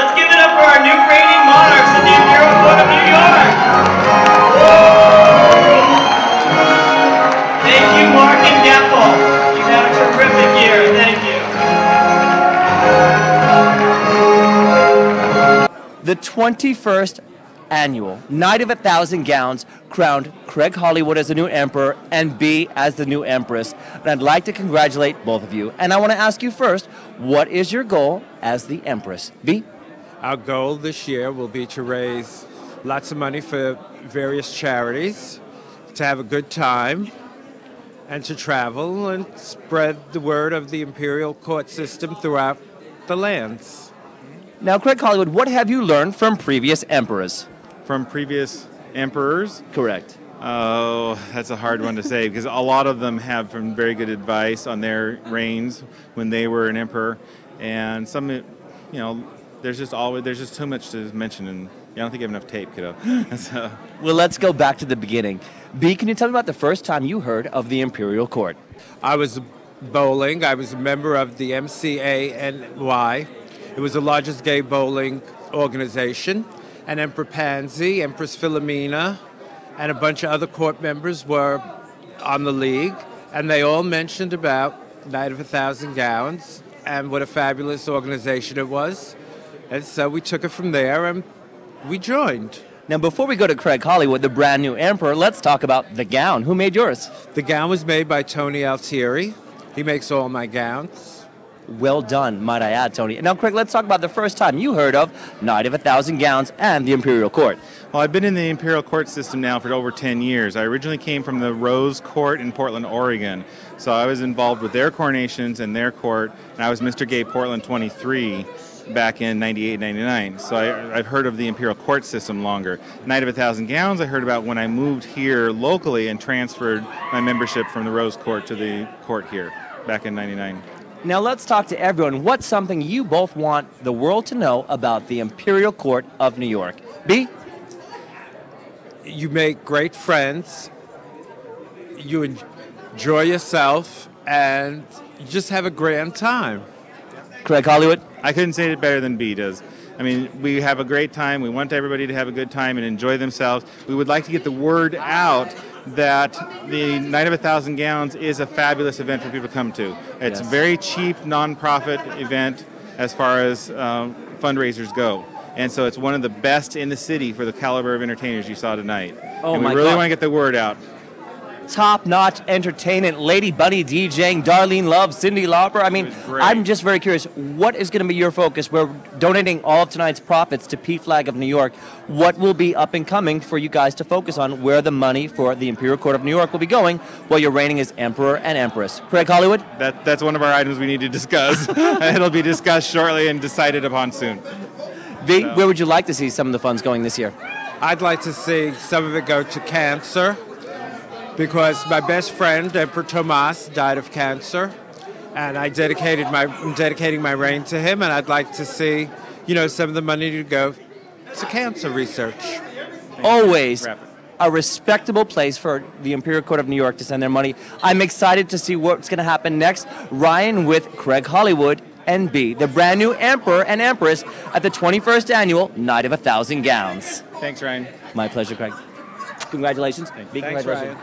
Let's give it up for our new reigning monarchs of the Imperial Court of New York. Thank you, Mark and Gaffel. You've had a terrific year. Thank you. The 21st annual Night of 1,000 Gowns crowned Craig Hollywood as the new emperor and B as the new empress. And I'd like to congratulate both of you. And I want to ask you first, what is your goal as the empress? B? Our goal this year will be to raise lots of money for various charities, to have a good time, and to travel and spread the word of the imperial court system throughout the lands. Now, Craig Hollywood, what have you learned from previous emperors? From previous emperors? Correct. Oh, that's a hard one to say because a lot of them have some very good advice on their reigns when they were an emperor, and some, there's just too much to mention, and I don't think I have enough tape, kiddo. So. Well, let's go back to the beginning. B, can you tell me about the first time you heard of the imperial court? I was bowling. I was a member of the MCANY. It was the largest gay bowling organization. And Emperor Pansy, Empress Philomena, and a bunch of other court members were on the league, and they all mentioned about Night of 1,000 Gowns and what a fabulous organization it was. And so we took it from there and we joined. Now, before we go to Craig Hollywood, the brand new emperor, let's talk about the gown. Who made yours? The gown was made by Tony Altieri. He makes all my gowns. Well done, might I add, Tony. Now, Craig, let's talk about the first time you heard of Night of 1,000 Gowns and the Imperial Court. Well, I've been in the Imperial Court system now for over 10 years. I originally came from the Rose Court in Portland, Oregon. So I was involved with their coronations and their court, and I was Mr. Gay Portland 23 back in 98, 99. So I've heard of the Imperial Court system longer. Night of 1,000 Gowns I heard about when I moved here locally and transferred my membership from the Rose Court to the court here back in 99. Now let's talk to everyone. What's something you both want the world to know about the Imperial Court of New York? B? You make great friends, you enjoy yourself, and you just have a grand time. Craig Hollywood? I couldn't say it better than B does. I mean, we have a great time. We want everybody to have a good time and enjoy themselves. We would like to get the word out that the Night of 1,000 Gowns is a fabulous event for people to come to. It's a very cheap, non-profit event as far as fundraisers go. And so it's one of the best in the city for the caliber of entertainers you saw tonight. Oh, and my we really God. want to get the word out. Top-notch entertainment, Lady Bunny DJing, Darlene Love, Cyndi Lauper. I mean, I'm just very curious, what is going to be your focus? We're donating all of tonight's profits to PFLAG of New York. What will be up and coming for you guys to focus on where the money for the Imperial Court of New York will be going while you're reigning as Emperor and Empress? Craig Hollywood? That's one of our items we need to discuss. It'll be discussed shortly and decided upon soon. V, where would you like to see some of the funds going this year? I'd like to see some of it go to cancer, because my best friend, Emperor Tomas, died of cancer, and I'm dedicating my reign to him, and I'd like to see, some of the money to go to cancer research. Always a respectable place for the Imperial Court of New York to send their money. I'm excited to see what's going to happen next. Ryan with Craig Hollywood and B, the brand new Emperor and Empress at the 21st Annual Night of 1,000 Gowns. Thanks, Ryan. My pleasure, Craig. Congratulations. Thanks, Ryan.